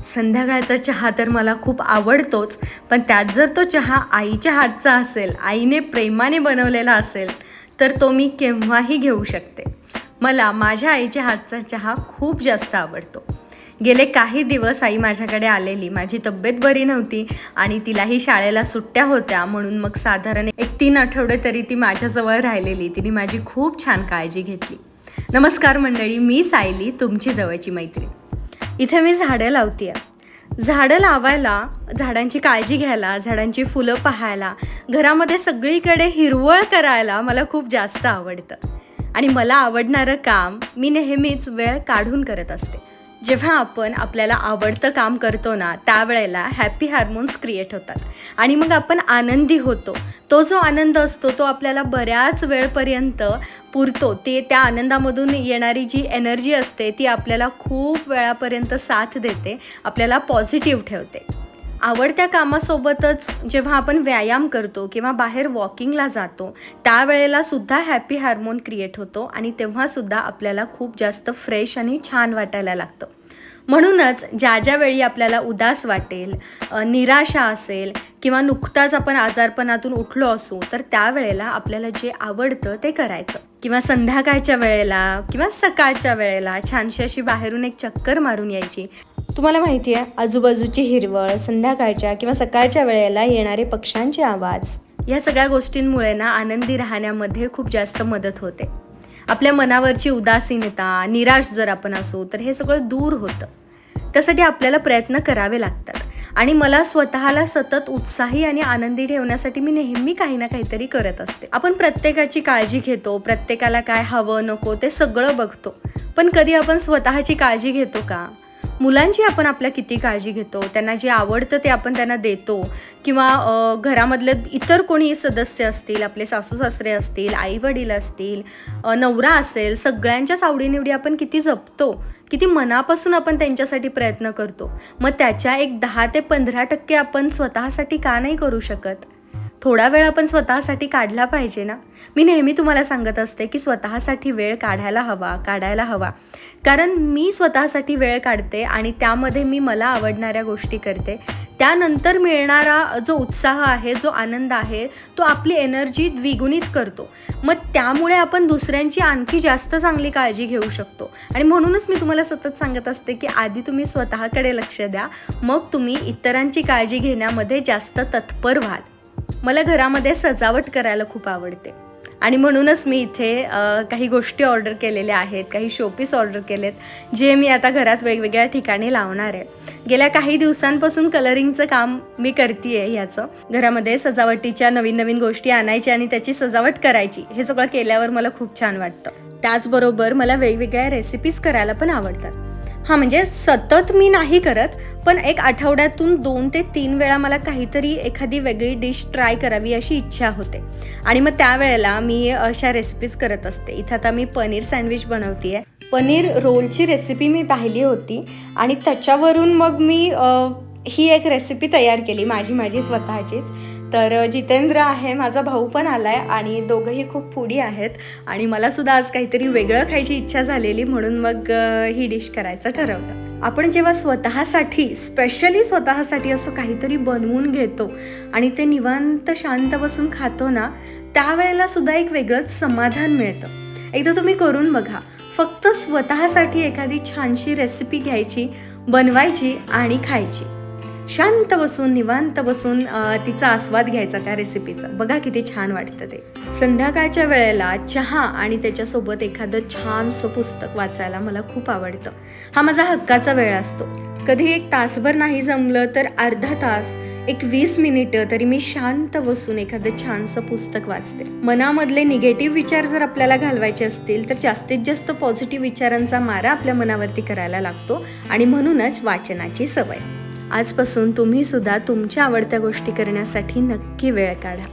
संध्याकाळचा चहा तर मला खूप आवडतोच, पण त्यात जर तो चहा आईच्या हातचा असेल, आईने प्रेमाने बनवलेला असेल, तर तो मी केव्हाही घेऊ शकते. मला माझ्या आईच्या हातचा चहा खूप जास्त आवडतो. गेले काही दिवस आई माझ्याकडे आलेली. माझी तब्येत बरी नव्हती आणि तिलाही शाळेला सुट्ट्या होत्या, म्हणून मग साधारण 3 आठवडे तरी ती माझ्याजवळ राहिलेली. तिने माझी खूप छान काळजी घेतली. नमस्कार मंडळी, मी सायली, तुमची जवळची मैत्रीण. इथे मी झाडं लावते आहे. झाडं लावायला, झाडांची काळजी घ्यायला, झाडांची फुलं पाहायला, घरामध्ये सगळीकडे हिरवळ करायला मला खूप जास्त आवडतं. आणि मला आवडणारं काम मी नेहमीच वेळ काढून करत असते. जेव्हा आपण आपल्याला आवडतं काम करतो ना, त्यावेळेला हॅपी हार्मोन्स क्रिएट होतात आणि मग आपण आनंदी होतो. तो जो आनंद असतो तो आपल्याला बऱ्याच वेळपर्यंत पुरतो. त्या आनंदामधून येणारी जी एनर्जी असते ती आपल्याला खूप वेळापर्यंत साथ देते, आपल्याला पॉझिटिव्ह ठेवते. आवडत्या कामासोबतच जेव्हा आपण व्यायाम करतो किंवा बाहेर वॉकिंगला जातो, त्यावेळेला सुद्धा हॅपी हार्मोन क्रिएट होतो आणि तेव्हासुद्धा आपल्याला खूप जास्त फ्रेश आणि छान वाटायला लागतं. म्हणूनच ज्या वेळी आपल्याला उदास वाटेल, निराशा असेल किंवा नुकताच आपण आजारपणातून उठलो असू, तर त्यावेळेला आपल्याला जे आवडतं ते करायचं. किंवा संध्याकाळच्या वेळेला किंवा सकाळच्या वेळेला छानशी अशी बाहेरून एक चक्कर मारून यायची. तुम्हाला माहिती आहे, आजूबाजूची हिरवळ, संध्याकाळच्या किंवा सकाळच्या वेळेला येणारे पक्ष्यांचे आवाज, या सगळ्या गोष्टींमुळे ना आनंदी राहण्यामध्ये खूप जास्त मदत होते. आपल्या मनावरची उदासीनता, निराश जर आपण असू तर हे सगळं दूर होतं. त्यासाठी आपल्याला प्रयत्न करावे लागतात आणि मला स्वतःला सतत उत्साही आणि आनंदी ठेवण्यासाठी मी नेहमी काही ना काहीतरी करत असते. आपण प्रत्येकाची काळजी घेतो, प्रत्येकाला काय हवं नको ते सगळं बघतो, पण कधी आपण स्वतःची काळजी घेतो का? मुलांची आपण आपल्या किती काळजी घेतो, त्यांना जे आवडतं ते आपण त्यांना देतो. किंवा घरामधले इतर कोणी सदस्य असतील, आपले सासू सासरे असतील, आई वडील असतील, नवरा असेल, सगळ्यांच्याच आवडीनिवडी आपण किती जपतो, किती मनापासून आपण त्यांच्यासाठी प्रयत्न करतो. मग त्याच्या एक 10 ते 15% आपण स्वतःसाठी का नाही करू शकत? थोडा वेळ आपण स्वतःसाठी काढला पाहिजे ना. मी नेहमी तुम्हाला सांगत असते की स्वतःसाठी वेळ काढायला हवा. कारण मी स्वतःसाठी वेळ काढते आणि त्यामध्ये मी मला आवडणाऱ्या गोष्टी करते. त्यानंतर मिळणारा जो उत्साह आहे, जो आनंद आहे, तो आपली एनर्जी द्विगुणित करतो. मग त्यामुळे आपण दुसऱ्यांची आणखी जास्त चांगली काळजी घेऊ शकतो. आणि म्हणूनच मी तुम्हाला सतत सांगत असते की आधी तुम्ही स्वतःकडे लक्ष द्या, मग तुम्ही इतरांची काळजी घेण्यामध्ये जास्त तत्पर व्हाल. मला घरामध्ये सजावट करायला खूप आवडते आणि म्हणूनच मी इथे काही गोष्टी ऑर्डर केलेल्या आहेत, काही शोपीस ऑर्डर केलेत, जे मी आता घरात वेगवेगळ्या ठिकाणी लावणार आहे. गेल्या काही दिवसांपासून कलरिंगचं काम मी करते आहे. ह्याचं घरामध्ये सजावटीच्या नवीन गोष्टी आणायच्या आणि त्याची सजावट करायची. हे सगळं केल्यावर मला खूप छान वाटतं. त्याचबरोबर मला वेगवेगळ्या रेसिपीज करायला पण आवडतात. म्हणजे सतत मी नाही करत, पण एक आठवड्यातून 2 ते 3 वेळा मला काहीतरी एखादी वेगळी डिश ट्राय करावी अशी इच्छा होते आणि मग त्यावेळेला मी अशा रेसिपीज करत असते. इथं आता मी पनीर सँडविच बनवते आहे. पनीर रोलची रेसिपी मी पाहिली होती आणि त्याच्यावरून मग मी ही एक रेसिपी तयार केली माझी स्वतःचीच. तर जितेंद्र आहे, माझा भाऊ पण आला आहे आणि दोघंही खूप फूडी आहेत आणि मलासुद्धा आज काहीतरी वेगळं खायची इच्छा झालेली, म्हणून मग ही डिश करायचं ठरवतं. आपण जेव्हा स्पेशली स्वतःसाठी असं काहीतरी बनवून घेतो आणि ते निवांत शांत बसून खातो ना, त्यावेळेला सुद्धा एक वेगळंच समाधान मिळतं. एकदा तुम्ही करून बघा. फक्त स्वतःसाठी एखादी छानशी रेसिपी घ्यायची, बनवायची आणि खायची. शांत बसून, निवांत बसून तिचा आस्वाद घ्यायचा त्या रेसिपीचा. बघा किती छान वाटतं ते. संध्याकाळच्या वेळेला चहा आणि त्याच्यासोबत एखादं छानसं पुस्तक वाचायला मला खूप आवडतं. हा माझा हक्काचा वेळ असतो. कधी 1 तासभर नाही जमलं तर अर्धा तास, 20 मिनिटं तरी मी शांत बसून एखादं छानसं पुस्तक वाचते. मनामधले निगेटिव्ह विचार जर आपल्याला घालवायचे असतील तर जास्तीत जास्त पॉझिटिव्ह विचारांचा मारा आपल्या मनावरती करायला लागतो आणि म्हणूनच वाचनाची सवय. आजपासून तुम्ही सुद्धा तुमच्या आवडत्या गोष्टी करण्यासाठी नक्की वेळ काढा.